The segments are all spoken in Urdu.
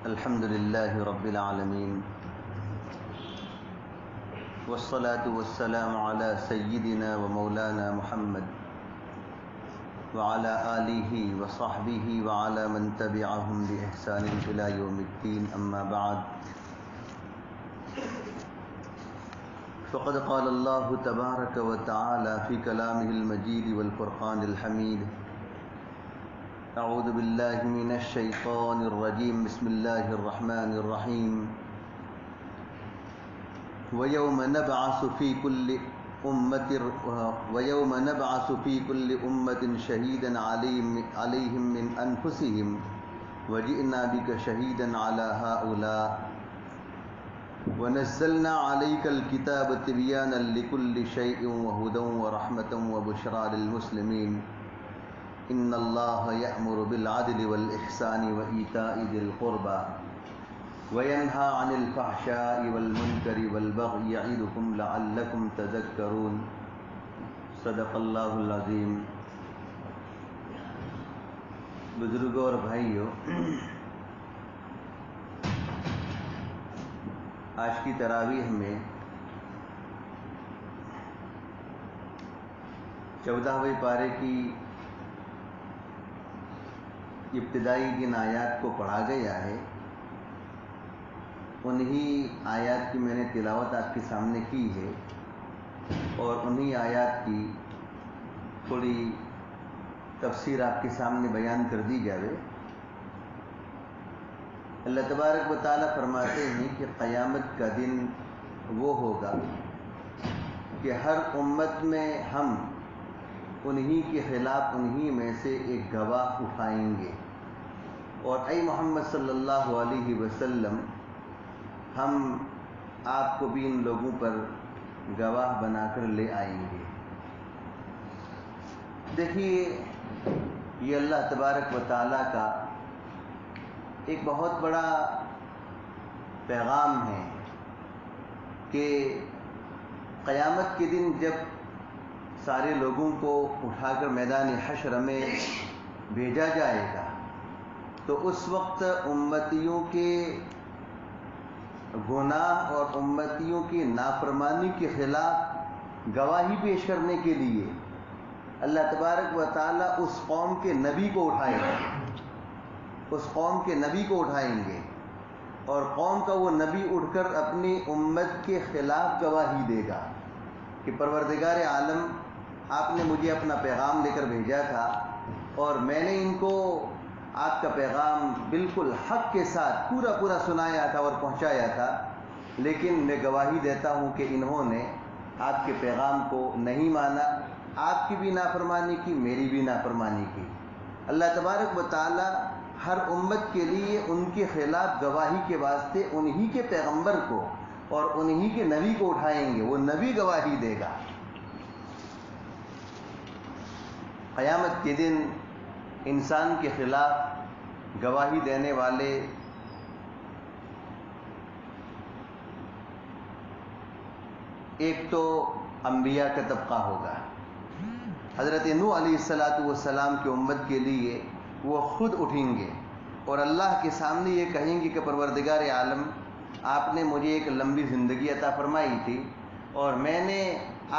الحمد لله رب العالمين والصلاة والسلام على سيدنا ومولانا محمد وعلى آله وصحبه وعلى من تبعهم بإحسان إلى يوم الدين أما بعد فقد قال الله تبارك وتعالى في كلامه المجيد والفرقان الحميد اعوذ باللہ من الشیطان الرجیم بسم اللہ الرحمن الرحیم وَيَوْمَ نَبْعَثُ فِي كُلِّ أُمَّةٍ شَهِيدًا عَلَيْهِمْ مِنْ أَنفُسِهِمْ وَجِئْنَا بِكَ شَهِيدًا عَلَى هَؤُلَاءِ وَنَزَّلْنَا عَلَيْكَ الْكِتَابَ تِبْيَانًا لِكُلِّ شَيْءٍ وَهُدًى وَرَحْمَةً وَبُشْرَى لِلْمُسْلِمِينَ ان اللہ یأمر بالعدل والإحسان وإیتاء ذی القربى وینہی عن الفحشاء والمنکر والبغی یعظکم لعلکم تذکرون صدق اللہ العظیم۔ بزرگوں اور بھائیوں، آج کی تراویح میں 14ویں پارے کی ابتدائی جن آیات کو پڑھا گیا ہے انہی آیات کی میں نے تلاوت آپ کے سامنے کی ہے اور انہی آیات کی تھوڑی تفسیر آپ کے سامنے بیان کر دی جاوے۔ اللہ تبارک و تعالیٰ فرماتے ہیں کہ قیامت کا دن وہ ہوگا کہ ہر امت میں ہم انہی کے خلاف انہی میں سے ایک گواہ اٹھائیں گے، اور اے محمد صلی اللہ علیہ وسلم ہم آپ کو بھی ان لوگوں پر گواہ بنا کر لے آئیں گے۔ دیکھیے، یہ اللہ تبارک و تعالیٰ کا ایک بہت بڑا پیغام ہے کہ قیامت کے دن جب سارے لوگوں کو اٹھا کر میدان حشر میں بھیجا جائے گا تو اس وقت امتیوں کے گناہ اور امتیوں کی نافرمانی کے خلاف گواہی پیش کرنے کے لیے اللہ تبارک و تعالیٰ اس قوم کے نبی کو اٹھائیں گے، اس قوم کے نبی کو اٹھائیں گے، اور قوم کا وہ نبی اٹھ کر اپنی امت کے خلاف گواہی دے گا کہ پروردگار عالم آپ نے مجھے اپنا پیغام لے کر بھیجا تھا اور میں نے ان کو آپ کا پیغام بالکل حق کے ساتھ پورا سنایا تھا اور پہنچایا تھا، لیکن میں گواہی دیتا ہوں کہ انہوں نے آپ کے پیغام کو نہیں مانا، آپ کی بھی نافرمانی کی، میری بھی نافرمانی کی۔ اللہ تبارک و تعالی ہر امت کے لیے ان کے خلاف گواہی کے واسطے انہی کے پیغمبر کو اور انہی کے نبی کو اٹھائیں گے، وہ نبی گواہی دے گا۔ قیامت کے دن انسان کے خلاف گواہی دینے والے ایک تو انبیاء کا طبقہ ہوگا۔ حضرت نوح علیہ السلام کی امت کے لیے وہ خود اٹھیں گے اور اللہ کے سامنے یہ کہیں گے کہ پروردگار عالم آپ نے مجھے ایک لمبی زندگی عطا فرمائی تھی اور میں نے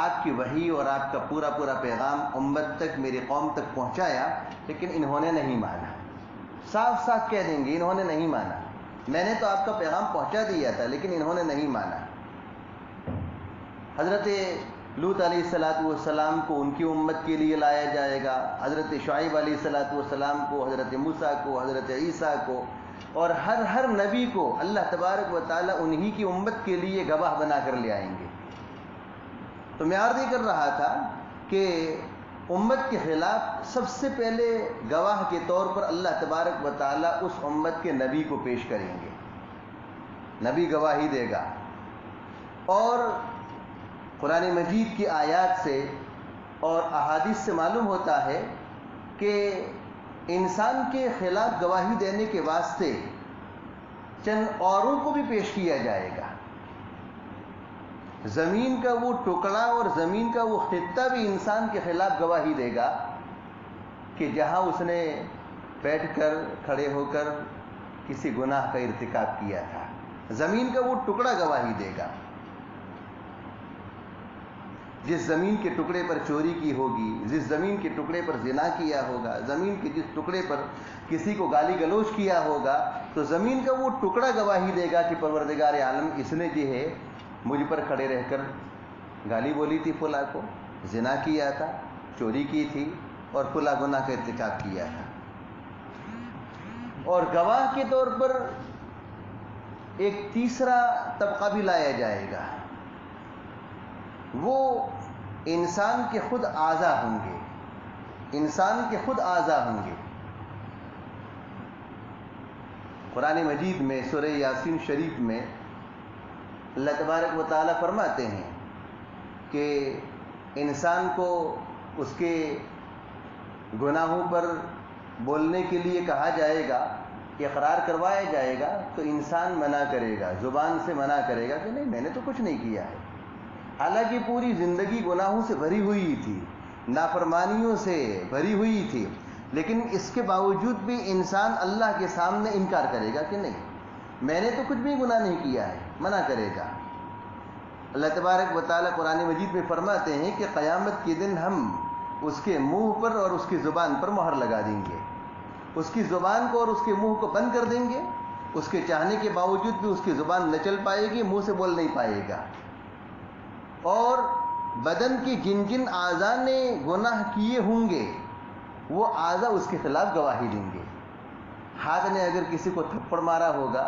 آپ کی وحی اور آپ کا پورا پیغام امت تک، میری قوم تک پہنچایا، لیکن انہوں نے نہیں مانا۔ صاف کہہ دیں گے انہوں نے نہیں مانا، میں نے تو آپ کا پیغام پہنچا دیا تھا لیکن انہوں نے نہیں مانا۔ حضرت لوط علیہ السلام کو ان کی امت کے لیے لایا جائے گا، حضرت شعیب علیہ السلام کو، حضرت موسیٰ کو، حضرت عیسیٰ کو، اور ہر نبی کو اللہ تبارک و تعالیٰ انہی کی امت کے لیے گواہ بنا کر لے آئیں گے۔ تو میں عرض کر رہا تھا کہ امت کے خلاف سب سے پہلے گواہ کے طور پر اللہ تبارک و تعالیٰ اس امت کے نبی کو پیش کریں گے، نبی گواہی دے گا۔ اور قرآن مجید کی آیات سے اور احادیث سے معلوم ہوتا ہے کہ انسان کے خلاف گواہی دینے کے واسطے چند اوروں کو بھی پیش کیا جائے گا۔ زمین کا وہ ٹکڑا اور زمین کا وہ خطہ بھی انسان کے خلاف گواہی دے گا کہ جہاں اس نے بیٹھ کر، کھڑے ہو کر کسی گناہ کا ارتکاب کیا تھا، زمین کا وہ ٹکڑا گواہی دے گا۔ جس زمین کے ٹکڑے پر چوری کی ہوگی، جس زمین کے ٹکڑے پر زنا کیا ہوگا، زمین کے جس ٹکڑے پر کسی کو گالی گلوچ کیا ہوگا، تو زمین کا وہ ٹکڑا گواہی دے گا کہ پروردگار عالم اس نے جو ہے مجھ پر کھڑے رہ کر گالی بولی تھی، فلاں کو زنا کیا تھا، چوری کی تھی اور فلاں گناہ کا ارتکاب کیا تھا۔ اور گواہ کے طور پر ایک تیسرا طبقہ بھی لایا جائے گا، وہ انسان کے خود اعضا ہوں گے، انسان کے خود اعضا ہوں گے۔ قرآن مجید میں سورہ یاسین شریف میں اللہ تبارک و تعالیٰ فرماتے ہیں کہ انسان کو اس کے گناہوں پر بولنے کے لیے کہا جائے گا، اقرار کروایا جائے گا، تو انسان منع کرے گا، زبان سے منع کرے گا کہ نہیں میں نے تو کچھ نہیں کیا ہے، حالانکہ پوری زندگی گناہوں سے بھری ہوئی تھی، نافرمانیوں سے بھری ہوئی تھی، لیکن اس کے باوجود بھی انسان اللہ کے سامنے انکار کرے گا کہ نہیں میں نے تو کچھ بھی گناہ نہیں کیا ہے، منع کرے گا۔ اللہ تبارک و تعالیٰ قرآن مجید میں فرماتے ہیں کہ قیامت کے دن ہم اس کے منہ پر اور اس کی زبان پر مہر لگا دیں گے، اس کی زبان کو اور اس کے منہ کو بند کر دیں گے، اس کے چاہنے کے باوجود بھی اس کی زبان نہ چل پائے گی، منہ سے بول نہیں پائے گا، اور بدن کی جن جن اعضاء نے گناہ کیے ہوں گے وہ اعضاء اس کے خلاف گواہی دیں گے۔ ہاتھ نے اگر کسی کو تھپڑ مارا ہوگا،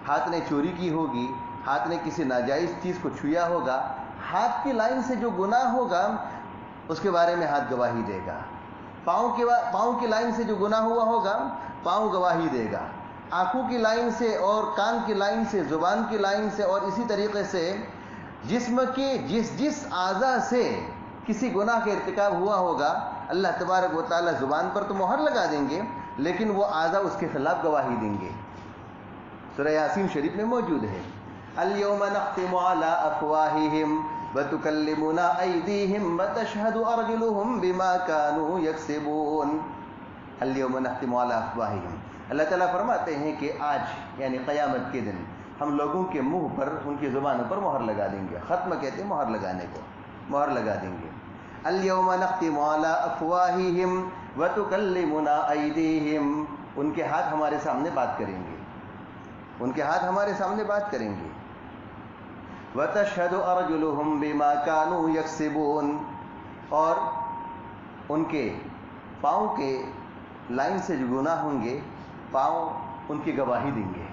ہاتھ نے چوری کی ہوگی، ہاتھ نے کسی ناجائز چیز کو چھویا ہوگا، ہاتھ کی لائن سے جو گناہ ہوگا اس کے بارے میں ہاتھ گواہی دے گا۔ پاؤں کی لائن سے جو گناہ ہوا ہوگا پاؤں گواہی دے گا۔ آنکھوں کی لائن سے اور کان کی لائن سے، زبان کی لائن سے، اور اسی طریقے سے جسم کے جس اعضاء سے کسی گناہ کا ارتکاب ہوا ہوگا اللہ تبارک و تعالیٰ زبان پر تو مہر لگا دیں گے، لیکن وہ اعضاء اس کے خلاف گواہی دیں گے۔ سورہ یاسین شریف میں موجود ہے، اليوم نختم على افواہہم وتکلمنا ایدیہم وتشہد ارجلہم بما كانوا یکسبون۔ اليوم نختم على افواہہم، اللہ تعالیٰ فرماتے ہیں کہ آج یعنی قیامت کے دن ہم لوگوں کے منہ پر، ان کی زبانوں پر مہر لگا دیں گے۔ ختم کہتے ہیں مہر لگانے کو، مہر لگا دیں گے۔ اليوم نختم على افواہہم وتکلمنا ایدیہم، ان کے ہاتھ ہمارے سامنے بات کریں گے، ان کے ہاتھ ہمارے سامنے بات کریں گے۔ وتشہد ارجلہم بما كانوا یکسبون، اور ان کے پاؤں کے لائن سے جو گناہ ہوں گے پاؤں ان کی گواہی دیں گے۔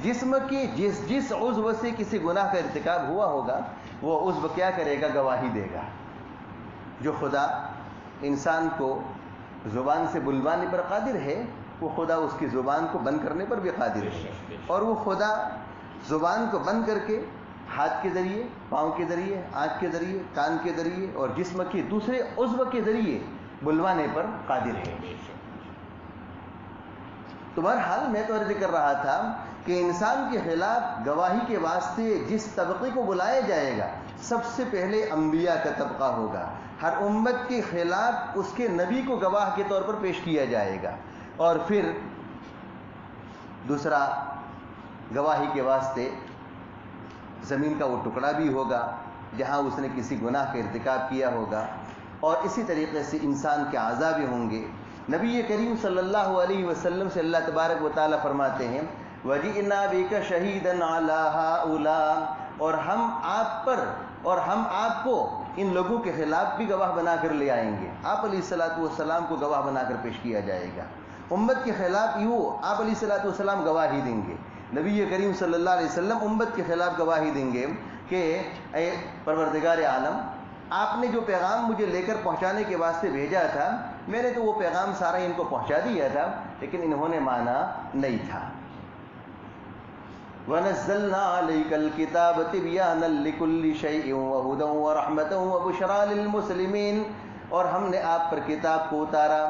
جسم کے جس عضو سے کسی گناہ کا ارتکاب ہوا ہوگا وہ عضو کیا کرے گا؟ گواہی دے گا۔ جو خدا انسان کو زبان سے بلوانے پر قادر ہے وہ خدا اس کی زبان کو بند کرنے پر بھی قادر ہے، اور وہ خدا زبان کو بند کر کے ہاتھ کے ذریعے، پاؤں کے ذریعے، آنکھ کے ذریعے، کان کے ذریعے اور جسم کے دوسرے عضو کے ذریعے بلوانے پر قادر ہے۔ تو بہرحال میں تو عرض کر رہا تھا کہ انسان کے خلاف گواہی کے واسطے جس طبقے کو بلایا جائے گا سب سے پہلے انبیاء کا طبقہ ہوگا۔ ہر امت کے خلاف اس کے نبی کو گواہ کے طور پر پیش کیا جائے گا، اور پھر دوسرا گواہی کے واسطے زمین کا وہ ٹکڑا بھی ہوگا جہاں اس نے کسی گناہ کا ارتکاب کیا ہوگا، اور اسی طریقے سے انسان کے اعضاء بھی ہوں گے۔ نبی کریم صلی اللہ علیہ وسلم سے اللہ تبارک و تعالیٰ فرماتے ہیں وَجِئْنَا بِكَ شَهِيدًا عَلَىٰ هَٰؤُلَاءِ، اور ہم آپ پر اور ہم آپ کو ان لوگوں کے خلاف بھی گواہ بنا کر لے آئیں گے۔ آپ علیہ الصلوۃ والسلام کو گواہ بنا کر پیش کیا جائے گا۔ امت کے خلاف یوں آپ علیہ الصلوۃ والسلام گواہی دیں گے، نبی کریم صلی اللہ علیہ وسلم امت کے خلاف گواہی دیں گے کہ اے پروردگار عالم، آپ نے جو پیغام مجھے لے کر پہنچانے کے واسطے بھیجا تھا میں نے تو وہ پیغام سارا ان کو پہنچا دیا تھا، لیکن انہوں نے مانا نہیں تھا۔ وَنَزَّلْنَا عَلَيْكَ الْكِتَابَ تِبْيَانًا لِكُلِّ شَيْءٍ وَهُدًى وَرَحْمَةً وَبُشْرَىٰ لِلْمُسْلِمِينَ، اور ہم نے آپ پر کتاب کو اتارا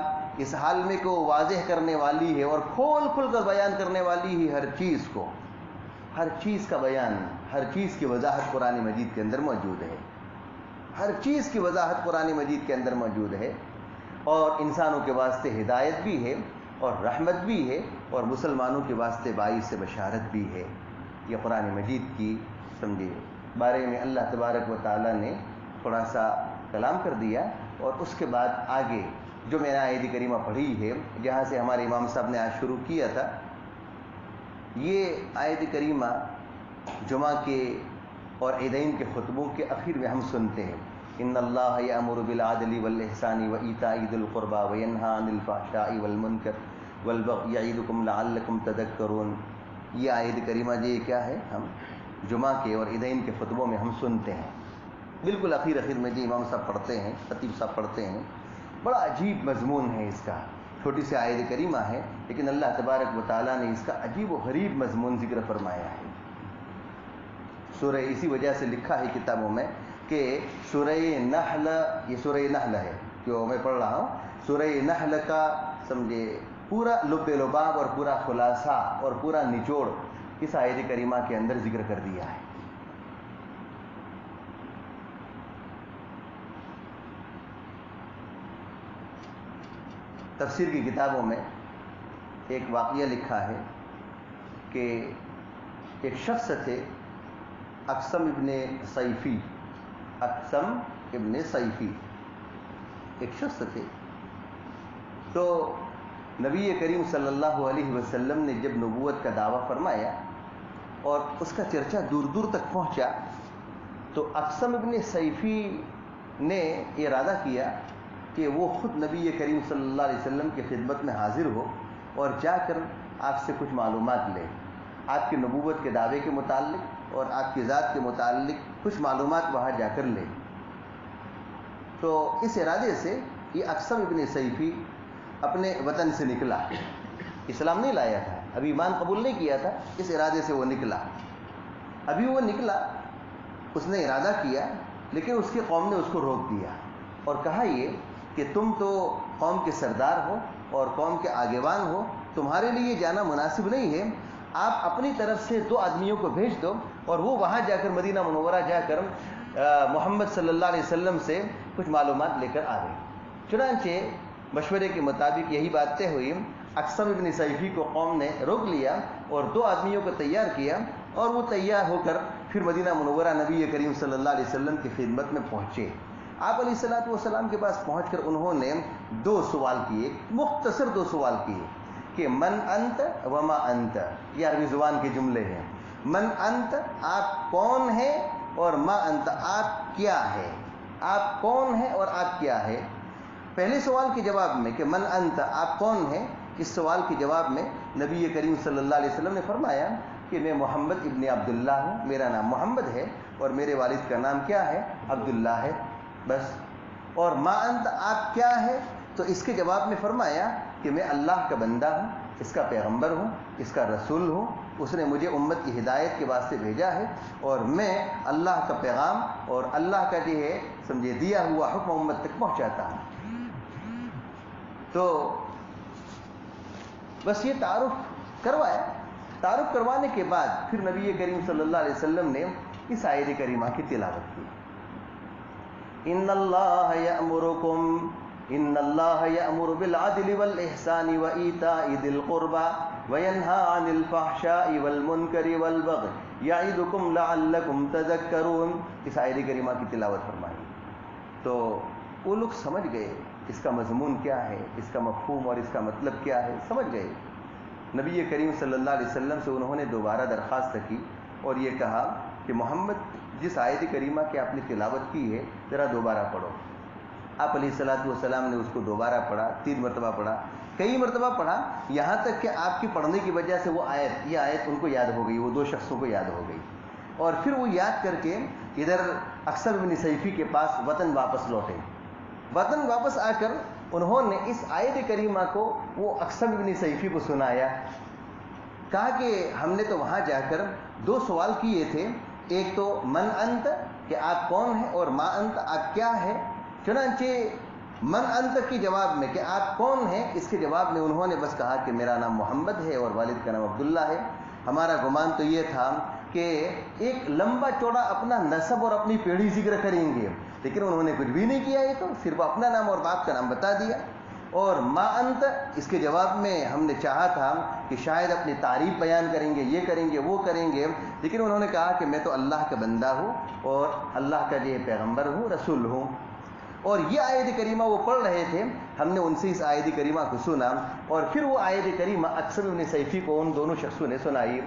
اس حال میں کہ وہ واضح کرنے والی ہے اور کھول کھول کر بیان کرنے والی ہے ہر چیز کو، ہر چیز کا بیان، ہر چیز کی وضاحت قرآن مجید کے اندر موجود ہے، ہر چیز کی وضاحت قرآن مجید کے اندر موجود ہے، اور انسانوں کے واسطے ہدایت بھی ہے اور رحمت بھی ہے اور مسلمانوں کے واسطے باعث بشارت بھی ہے. یہ قرآن مجید کی سمجھے بارے میں اللہ تبارک و تعالیٰ نے تھوڑا سا کلام کر دیا. اور اس کے بعد آگے جو میں نے آیت کریمہ پڑھی ہے جہاں سے ہمارے امام صاحب نے آج شروع کیا تھا، یہ آیت کریمہ جمعہ کے اور عیدین کے خطبوں کے اخیر میں ہم سنتے ہیں. ان اللہ یأمر بالعدل والإحسان وإیتاء ذی القربى وینہی عن الفحشاء والمنکر والبغی یعظکم لعلکم تذکرون. یہ آیت کریمہ جی کیا ہے، ہم جمعہ کے اور عیدین کے خطبوں میں ہم سنتے ہیں. بالکل اخیر میں جی امام صاحب پڑھتے ہیں، خطیب صاحب پڑھتے ہیں. بڑا عجیب مضمون ہے اس کا، چھوٹی سی آیت کریمہ ہے لیکن اللہ تبارک و تعالیٰ نے اس کا عجیب و غریب مضمون ذکر فرمایا ہے. سورہ اسی وجہ سے لکھا ہے کتابوں میں کہ سورہ نحل، یہ سورہ نحل ہے جو میں پڑھ رہا ہوں، سورہ نحل کا سمجھے پورا لب لباب اور پورا خلاصہ اور پورا نچوڑ اس آیت کریمہ کے اندر ذکر کر دیا ہے. تفسیر کی کتابوں میں ایک واقعہ لکھا ہے کہ ایک شخص تھے اقسم ابن صیفی. اقسم ابن صیفی ایک شخص تھے. تو نبی کریم صلی اللہ علیہ وسلم نے جب نبوت کا دعویٰ فرمایا اور اس کا چرچا دور دور تک پہنچا تو اقسم ابن صیفی نے ارادہ کیا کہ وہ خود نبی کریم صلی اللہ علیہ وسلم کی خدمت میں حاضر ہو اور جا کر آپ سے کچھ معلومات لے، آپ کی نبوت کے دعوے کے متعلق اور آپ کی ذات کے متعلق کچھ معلومات وہاں جا کر لے. تو اس ارادے سے یہ اقسم ابن صیفی اپنے وطن سے نکلا. اسلام نہیں لایا تھا، ابھی ایمان قبول نہیں کیا تھا، اس ارادے سے وہ نکلا. ابھی وہ نکلا، اس نے ارادہ کیا لیکن اس کی قوم نے اس کو روک دیا اور کہا یہ کہ تم تو قوم کے سردار ہو اور قوم کے آگیوان ہو، تمہارے لیے جانا مناسب نہیں ہے. آپ اپنی طرف سے 2 آدمیوں کو بھیج دو اور وہ وہاں جا کر مدینہ منورہ جا کر محمد صلی اللہ علیہ وسلم سے کچھ معلومات لے کر آ گئے. چنانچہ مشورے کے مطابق یہی بات طے ہوئی. اقسم ابن صیفی کو قوم نے روک لیا اور 2 آدمیوں کو تیار کیا اور وہ تیار ہو کر پھر مدینہ منورہ نبی کریم صلی اللہ علیہ وسلم کی خدمت میں پہنچے. آپ علیہ الصلوۃ والسلام کے پاس پہنچ کر انہوں نے 2 سوال کیے، مختصر 2 سوال کیے کہ من انت وما انت. یہ عربی زبان کے جملے ہیں. من انت آپ کون ہیں اور ما انت آپ کیا ہے. آپ کون ہیں اور آپ کیا ہے. پہلے سوال کے جواب میں کہ من انت آپ کون ہیں، اس سوال کے جواب میں نبی کریم صلی اللہ علیہ وسلم نے فرمایا کہ میں محمد ابن عبداللہ ہوں، میرا نام محمد ہے اور میرے والد کا نام کیا ہے، عبداللہ ہے، بس. اور ما انت آپ کیا ہے، تو اس کے جواب میں فرمایا کہ میں اللہ کا بندہ ہوں، اس کا پیغمبر ہوں، اس کا رسول ہوں. اس نے مجھے امت کی ہدایت کے واسطے بھیجا ہے اور میں اللہ کا پیغام اور اللہ کا جو ہے سمجھے دیا ہوا حکم امت تک پہنچاتا ہوں. تو بس یہ تعارف کروایا. تعارف کروانے کے بعد پھر نبی کریم صلی اللہ علیہ وسلم نے اس آیت کریمہ کی تلاوت کی. ان اللہ یأمرکم، ان اللہ یأمر بالعدل والإحسان وإیتاء ذی القربى وینہی عن الفحشاء والمنکر والبغی یعظکم لعلکم تذکرون. اس آیت کریمہ کی تلاوت فرمائی تو وہ لوگ سمجھ گئے اس کا مضمون کیا ہے، اس کا مفہوم اور اس کا مطلب کیا ہے، سمجھ گئے. نبی کریم صلی اللہ علیہ وسلم سے انہوں نے دوبارہ درخواست کی اور یہ کہا کہ محمد جس آیت کریمہ کی آپ نے تلاوت کی ہے ذرا دوبارہ پڑھو. آپ علیہ الصلوۃ والسلام نے اس کو دوبارہ پڑھا، 3 مرتبہ پڑھا، کئی مرتبہ پڑھا، یہاں تک کہ آپ کی پڑھنے کی وجہ سے یہ آیت ان کو یاد ہو گئی، وہ 2 شخصوں کو یاد ہو گئی. اور پھر وہ یاد کر کے ادھر اقسم ابن صیفی کے پاس وطن واپس لوٹے. وطن واپس آ کر انہوں نے اس آیت کریمہ کو وہ اقسم ابن صیفی کو سنایا. کہا کہ ہم نے تو وہاں جا کر 2 سوال کیے تھے، ایک تو من انت کہ آپ کون ہیں اور ما انت آپ کیا ہے. چنانچہ من انت کے جواب میں کہ آپ کون ہیں، اس کے جواب میں انہوں نے بس کہا کہ میرا نام محمد ہے اور والد کا نام عبداللہ ہے. ہمارا گمان تو یہ تھا کہ ایک لمبا چوڑا اپنا نسب اور اپنی پیڑھی ذکر کریں گے، لیکن انہوں نے کچھ بھی نہیں کیا. یہ تو صرف اپنا نام اور باپ کا نام بتا دیا. اور ما انت اس کے جواب میں ہم نے چاہا تھا کہ شاید اپنی تعریف بیان کریں گے، یہ کریں گے، وہ کریں گے، لیکن انہوں نے کہا کہ میں تو اللہ کا بندہ ہوں اور اللہ کا جو پیغمبر ہوں، رسول ہوں۔ اور یہ آیت کریمہ وہ پڑھ رہے تھے، ہم نے ان سے اس آیت کریمہ کو سنا، اور پھر وہ آیت کریمہ اکثر بن سیفی کو ان دونوں شخصوں نے سنائی،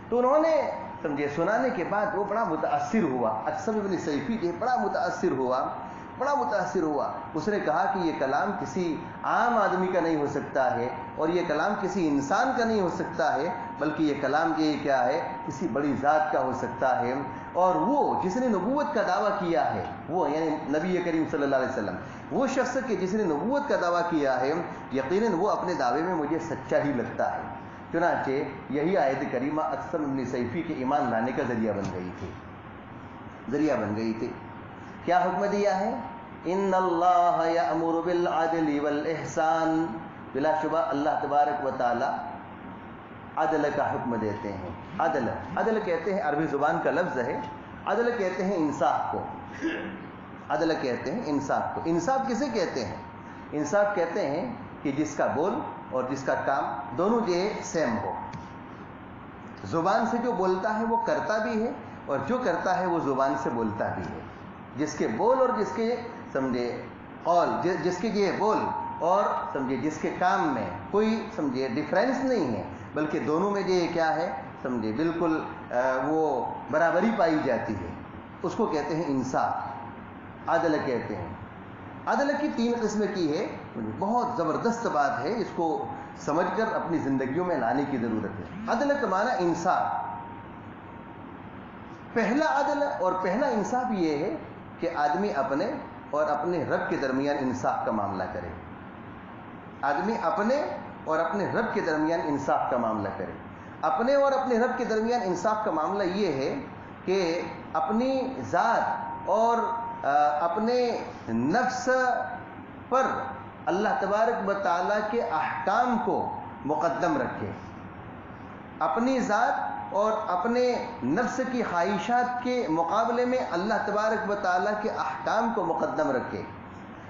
تو انہوں نے سمجھے سنانے کے بعد وہ بڑا متاثر ہوا۔ اکثر بن سیفی جو بڑا متاثر ہوا۔ اس نے کہا کہ یہ کلام کسی عام آدمی کا نہیں ہو سکتا ہے، اور یہ کلام کسی انسان کا نہیں ہو سکتا ہے، بلکہ یہ کلام یہ کیا ہے، کسی بڑی ذات کا ہو سکتا ہے۔ اور وہ جس نے نبوت کا دعویٰ کیا ہے، وہ یعنی نبی کریم صلی اللہ علیہ وسلم، وہ شخص کہ جس نے نبوت کا دعویٰ کیا ہے، یقیناً وہ اپنے دعوے میں مجھے سچا ہی لگتا ہے۔ چنانچہ یہی آیت کریمہ اکثر بن سیفی کے ایمان لانے کا ذریعہ بن گئی تھی۔ کیا حکم دیا ہے؟ ان اللہ یأمر بالعدل والاحسان، بلا شبہ اللہ تبارک و تعالی عدل کا حکم دیتے ہیں۔ عدل کہتے ہیں، عربی زبان کا لفظ ہے، عدل کہتے ہیں انصاف کو۔ انصاف کسے کہتے ہیں؟ انصاف کہتے ہیں کہ جس کا بول اور جس کا کام دونوں جو سیم ہو۔ زبان سے جو بولتا ہے وہ کرتا بھی ہے، اور جو کرتا ہے وہ زبان سے بولتا بھی ہے۔ جس کے بول اور جس کے سمجھے قول، جس کے یہ بول اور سمجھے جس کے کام میں کوئی سمجھے ڈفرینس نہیں ہے، بلکہ دونوں میں یہ کیا ہے سمجھے بالکل وہ برابری پائی جاتی ہے، اس کو کہتے ہیں انصاف، عدل کہتے ہیں۔ عدل کی 3 قسم کی ہے، بہت زبردست بات ہے، اس کو سمجھ کر اپنی زندگیوں میں لانے کی ضرورت ہے۔ عدل کا معنی انصاف۔ پہلا عدل اور پہلا انصاف یہ ہے کہ آدمی اپنے اور اپنے رب کے درمیان انصاف کا معاملہ کرے۔ آدمی اپنے اور اپنے رب کے درمیان انصاف کا معاملہ کرے۔ اپنے اور اپنے رب کے درمیان انصاف کا معاملہ یہ ہے کہ اپنی ذات اور اپنے نفس پر اللہ تبارک و تعالیٰ کے احکام کو مقدم رکھے، اپنی ذات اور اپنے نفس کی خواہشات کے مقابلے میں اللہ تبارک و تعالیٰ کے احکام کو مقدم رکھے۔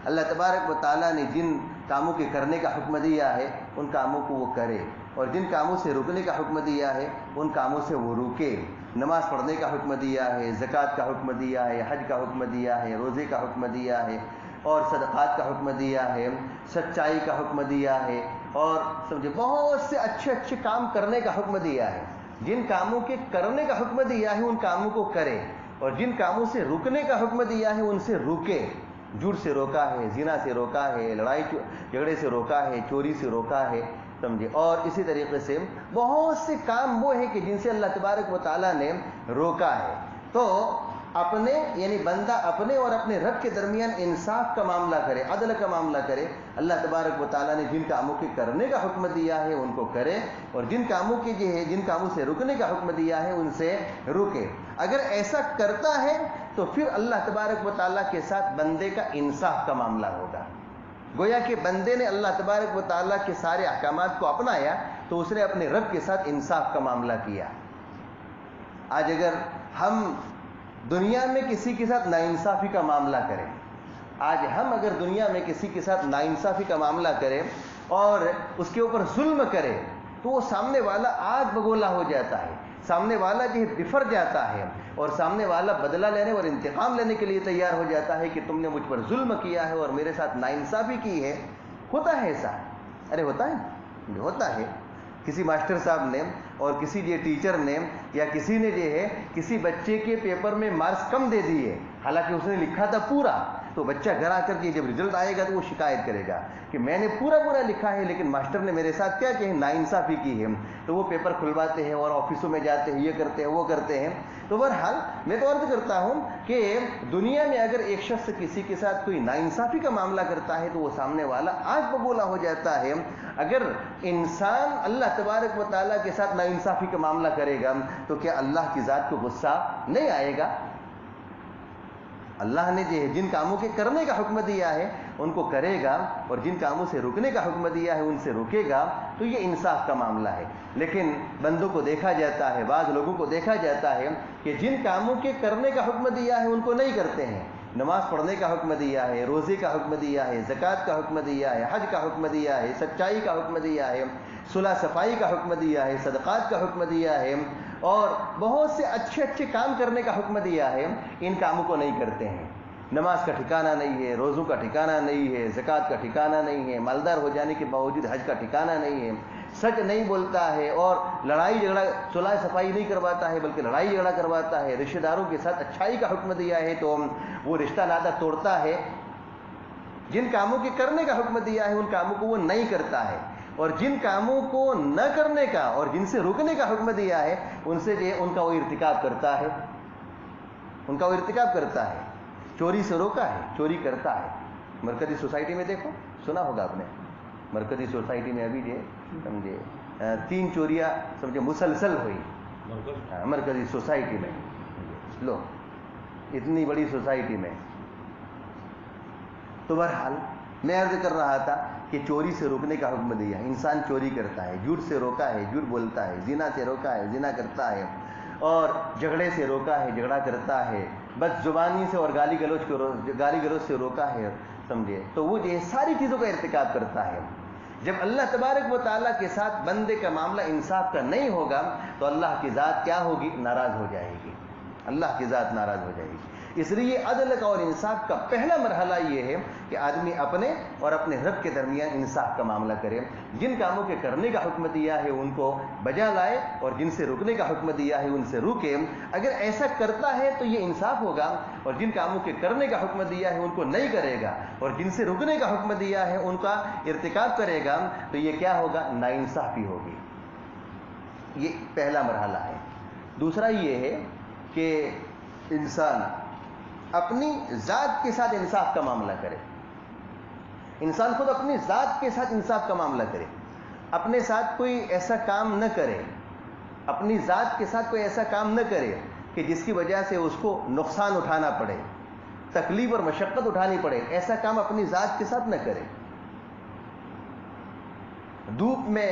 اللہ تبارک و تعالیٰ نے جن کاموں کے کرنے کا حکم دیا ہے ان کاموں کو وہ کرے، اور جن کاموں سے رکنے کا حکم دیا ہے ان کاموں سے وہ رکے۔ نماز پڑھنے کا حکم دیا ہے، زکوٰۃ کا حکم دیا ہے، حج کا حکم دیا ہے، روزے کا حکم دیا ہے، اور صدقات کا حکم دیا ہے، سچائی کا حکم دیا ہے، اور سمجھے بہت سے اچھے کام کرنے کا حکم دیا ہے۔ جن کاموں کے کرنے کا حکم دیا ہے ان کاموں کو کرے، اور جن کاموں سے رکنے کا حکم دیا ہے ان سے رکے۔ جھوٹ سے روکا ہے، زنا سے روکا ہے، لڑائی جھگڑے سے روکا ہے، چوری سے روکا ہے، سمجھے، اور اسی طریقے سے بہت سے کام وہ ہیں کہ جن سے اللہ تبارک و تعالیٰ نے روکا ہے۔ تو اپنے یعنی بندہ اپنے اور اپنے رب کے درمیان انصاف کا معاملہ کرے، عدل کا معاملہ کرے۔ اللہ تبارک و تعالیٰ نے جن کاموں کے کرنے کا حکم دیا ہے ان کو کرے، اور جن کاموں کے جن کاموں سے رکنے کا حکم دیا ہے ان سے رکے۔ اگر ایسا کرتا ہے تو پھر اللہ تبارک و تعالیٰ کے ساتھ بندے کا انصاف کا معاملہ ہوگا۔ گویا کہ بندے نے اللہ تبارک و تعالیٰ کے سارے احکامات کو اپنایا تو اس نے اپنے رب کے ساتھ انصاف کا معاملہ کیا۔ آج اگر ہم دنیا میں کسی کے ساتھ ناانصافی کا معاملہ کریں، آج ہم اگر دنیا میں کسی کے ساتھ ناانصافی کا معاملہ کریں اور اس کے اوپر ظلم کرے تو وہ سامنے والا آگ بگولا ہو جاتا ہے، سامنے والا جو بفر جاتا ہے، اور سامنے والا بدلہ لینے اور انتقام لینے کے لیے تیار ہو جاتا ہے کہ تم نے مجھ پر ظلم کیا ہے اور میرے ساتھ ناانصافی کی ہے۔ ہوتا ہے ایسا؟ ارے ہوتا ہے، ہوتا ہے۔ کسی ماسٹر صاحب نے اور کسی جو ٹیچر نے یا کسی نے جو ہے کسی بچے کے پیپر میں مارکس کم دے دیے، حالانکہ اس نے لکھا تھا پورا، تو بچہ گھر آ کر کے جب رزلٹ آئے گا تو وہ شکایت کرے گا کہ میں نے پورا لکھا ہے لیکن ماسٹر نے میرے ساتھ کیا کہ ناانصافی کی ہے۔ تو وہ پیپر کھلواتے ہیں اور آفسوں میں جاتے ہیں، یہ کرتے ہیں وہ کرتے ہیں۔ تو بہرحال میں تو عرض کرتا ہوں کہ دنیا میں اگر ایک شخص کسی کے ساتھ کوئی ناانصافی کا معاملہ کرتا ہے تو وہ سامنے والا آگ بگولا ہو جاتا ہے۔ اگر انسان اللہ تبارک و تعالیٰ کے ساتھ ناانصافی کا معاملہ کرے گا تو کیا اللہ کی ذات کو غصہ نہیں آئے گا؟ اللہ نے جن کاموں کے کرنے کا حکم دیا ہے ان کو کرے گا، اور جن کاموں سے رکنے کا حکم دیا ہے ان سے رکے گا، تو یہ انصاف کا معاملہ ہے۔ لیکن بندوں کو دیکھا جاتا ہے، بعض لوگوں کو دیکھا جاتا ہے کہ جن کاموں کے کرنے کا حکم دیا ہے ان کو نہیں کرتے ہیں، نماز پڑھنے کا حکم دیا ہے، روزے کا حکم دیا ہے، زکوٰۃ کا حکم دیا ہے، حج کا حکم دیا ہے، سچائی کا حکم دیا ہے، صلح صفائی کا حکم دیا ہے، صدقات کا حکم دیا ہے، اور بہت سے اچھے اچھے کام کرنے کا حکم دیا ہے، ان کاموں کو نہیں کرتے ہیں۔ نماز کا ٹھکانہ نہیں ہے، روزوں کا ٹھکانہ نہیں ہے، زکوٰۃ کا ٹھکانہ نہیں ہے، مالدار ہو جانے کے باوجود حج کا ٹھکانہ نہیں ہے، سچ نہیں بولتا ہے، اور لڑائی جھگڑا صلح صفائی نہیں کرواتا ہے بلکہ لڑائی جھگڑا کرواتا ہے، رشتہ داروں کے ساتھ اچھائی کا حکم دیا ہے تو وہ رشتہ ناطہ توڑتا ہے، جن کاموں کے کرنے کا حکم دیا ہے ان کاموں کو وہ نہیں کرتا ہے، اور جن کاموں کو نہ کرنے کا اور جن سے رکنے کا حکم دیا ہے ان سے جو ہے ان کا وہ ارتکاب کرتا ہے، ان کا وہ ارتکاب کرتا ہے۔ چوری سے روکا ہے، چوری کرتا ہے۔ مرکزی سوسائٹی میں دیکھو، سنا ہوگا آپ نے، مرکزی سوسائٹی میں ابھی جو سمجھے 3 چوریاں سمجھے مسلسل ہوئی مرکزی سوسائٹی میں، لو اتنی بڑی سوسائٹی میں۔ تو بہرحال میں عرض کر رہا تھا کہ چوری سے روکنے کا حکم دیا ہے، انسان چوری کرتا ہے، جھوٹ سے روکا ہے، جھوٹ بولتا ہے، زنا سے روکا ہے، زنا کرتا ہے، اور جھگڑے سے روکا ہے، جھگڑا کرتا ہے، بد زبانی سے اور گالی گلوچ سے روکا ہے، سمجھے، تو وہ یہ ساری چیزوں کا ارتکاب کرتا ہے۔ جب اللہ تبارک و تعالیٰ کے ساتھ بندے کا معاملہ انصاف کا نہیں ہوگا تو اللہ کی ذات کیا ہوگی؟ ناراض ہو جائے گی، اللہ کی ذات ناراض ہو جائے گی۔ اس لیے عدل کا اور انصاف کا پہلا مرحلہ یہ ہے کہ آدمی اپنے اور اپنے رب کے درمیان انصاف کا معاملہ کرے، جن کاموں کے کرنے کا حکم دیا ہے ان کو بجا لائے اور جن سے رکنے کا حکم دیا ہے ان سے رکے۔ اگر ایسا کرتا ہے تو یہ انصاف ہوگا، اور جن کاموں کے کرنے کا حکم دیا ہے ان کو نہیں کرے گا اور جن سے رکنے کا حکم دیا ہے ان کا ارتکاب کرے گا تو یہ کیا ہوگا؟ ناانصافی ہوگی۔ یہ پہلا مرحلہ ہے۔ دوسرا یہ ہے کہ انسان اپنی ذات کے ساتھ انصاف کا معاملہ کرے، انسان خود اپنی ذات کے ساتھ انصاف کا معاملہ کرے، اپنے ساتھ کوئی ایسا کام نہ کرے، اپنی ذات کے ساتھ کوئی ایسا کام نہ کرے کہ جس کی وجہ سے اس کو نقصان اٹھانا پڑے، تکلیف اور مشقت اٹھانی پڑے، ایسا کام اپنی ذات کے ساتھ نہ کرے۔ دھوپ میں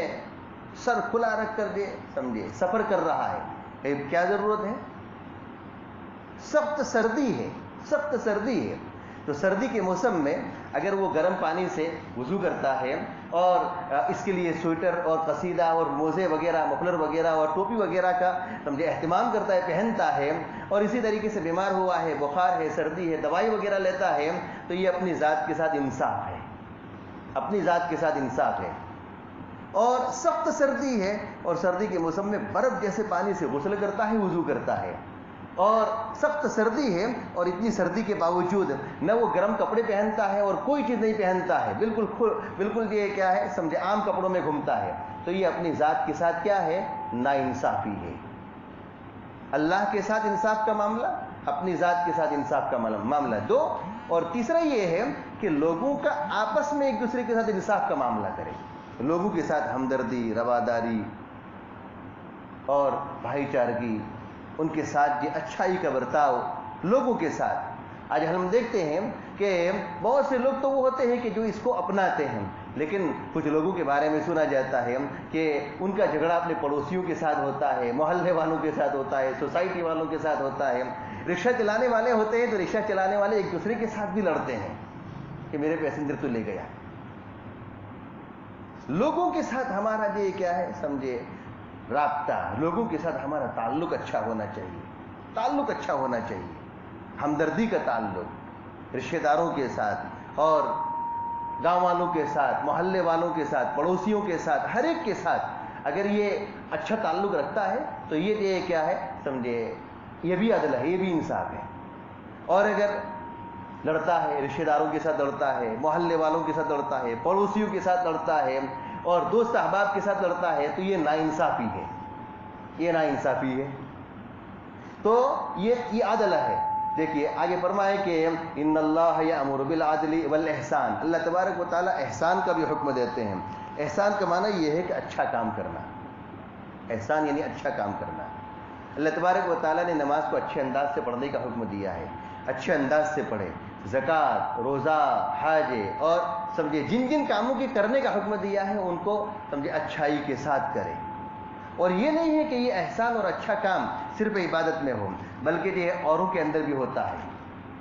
سر کھلا رکھ کر دے سمجھے سفر کر رہا ہے، کیا ضرورت ہے؟ سخت سردی ہے، سخت سردی ہے، تو سردی کے موسم میں اگر وہ گرم پانی سے وضو کرتا ہے اور اس کے لیے سویٹر اور قصیدہ اور موزے وغیرہ، مفلر وغیرہ اور ٹوپی وغیرہ کا سمجھے اہتمام کرتا ہے، پہنتا ہے، اور اسی طریقے سے بیمار ہوا ہے، بخار ہے، سردی ہے، دوائی وغیرہ لیتا ہے، تو یہ اپنی ذات کے ساتھ انصاف ہے، اپنی ذات کے ساتھ انصاف ہے۔ اور سخت سردی ہے اور سردی کے موسم میں برف جیسے پانی سے غسل کرتا ہے، وضو کرتا ہے، اور سخت سردی ہے اور اتنی سردی کے باوجود نہ وہ گرم کپڑے پہنتا ہے اور کوئی چیز نہیں پہنتا ہے، بالکل یہ کیا ہے سمجھے عام کپڑوں میں گھومتا ہے، تو یہ اپنی ذات کے ساتھ کیا ہے؟ ناانصافی ہے۔ اللہ کے ساتھ انصاف کا معاملہ، اپنی ذات کے ساتھ انصاف کا معاملہ دو، اور تیسرا یہ ہے کہ لوگوں کا آپس میں ایک دوسرے کے ساتھ انصاف کا معاملہ کرے، لوگوں کے ساتھ ہمدردی، رواداری اور بھائی چارگی، ان کے ساتھ یہ اچھائی کا برتاؤ لوگوں کے ساتھ۔ آج ہم دیکھتے ہیں کہ بہت سے لوگ تو وہ ہوتے ہیں کہ جو اس کو اپناتے ہیں، لیکن کچھ لوگوں کے بارے میں سنا جاتا ہے کہ ان کا جھگڑا اپنے پڑوسیوں کے ساتھ ہوتا ہے، محلے والوں کے ساتھ ہوتا ہے، سوسائٹی والوں کے ساتھ ہوتا ہے، رکشہ چلانے والے ہوتے ہیں تو رکشہ چلانے والے ایک دوسرے کے ساتھ بھی لڑتے ہیں کہ میرے پیسنجر تو لے گیا۔ لوگوں کے ساتھ ہمارا یہ کیا ہے سمجھے رابطہ، لوگوں کے ساتھ ہمارا تعلق اچھا ہونا چاہیے، تعلق اچھا ہونا چاہیے، ہمدردی کا تعلق رشتہ داروں کے ساتھ اور گاؤں والوں کے ساتھ، محلے والوں کے ساتھ، پڑوسیوں کے ساتھ، ہر ایک کے ساتھ اگر یہ اچھا تعلق رکھتا ہے تو یہ کیا ہے سمجھے یہ بھی عدل ہے، یہ بھی انصاف ہے۔ اور اگر لڑتا ہے، رشتہ داروں کے ساتھ لڑتا ہے، محلے والوں کے ساتھ لڑتا ہے، پڑوسیوں کے ساتھ لڑتا ہے اور دوست احباب کے ساتھ لڑتا ہے تو یہ ناانصافی ہے، یہ ناانصافی ہے، تو یہ عدل ہے۔ دیکھیے آگے فرمائے کہ ان اللہ یأمر بالعدل والاحسان، اللہ تبارک و تعالیٰ احسان کا بھی حکم دیتے ہیں۔ احسان کا معنی یہ ہے کہ اچھا کام کرنا، احسان یعنی اچھا کام کرنا۔ اللہ تبارک و تعالیٰ نے نماز کو اچھے انداز سے پڑھنے کا حکم دیا ہے، اچھے انداز سے پڑھے، زکوٰۃ، روزہ، حج اور سمجھے جن جن کاموں کے کرنے کا حکم دیا ہے ان کو سمجھے اچھائی کے ساتھ کرے۔ اور یہ نہیں ہے کہ یہ احسان اور اچھا کام صرف عبادت میں ہو، بلکہ یہ اوروں کے اندر بھی ہوتا ہے،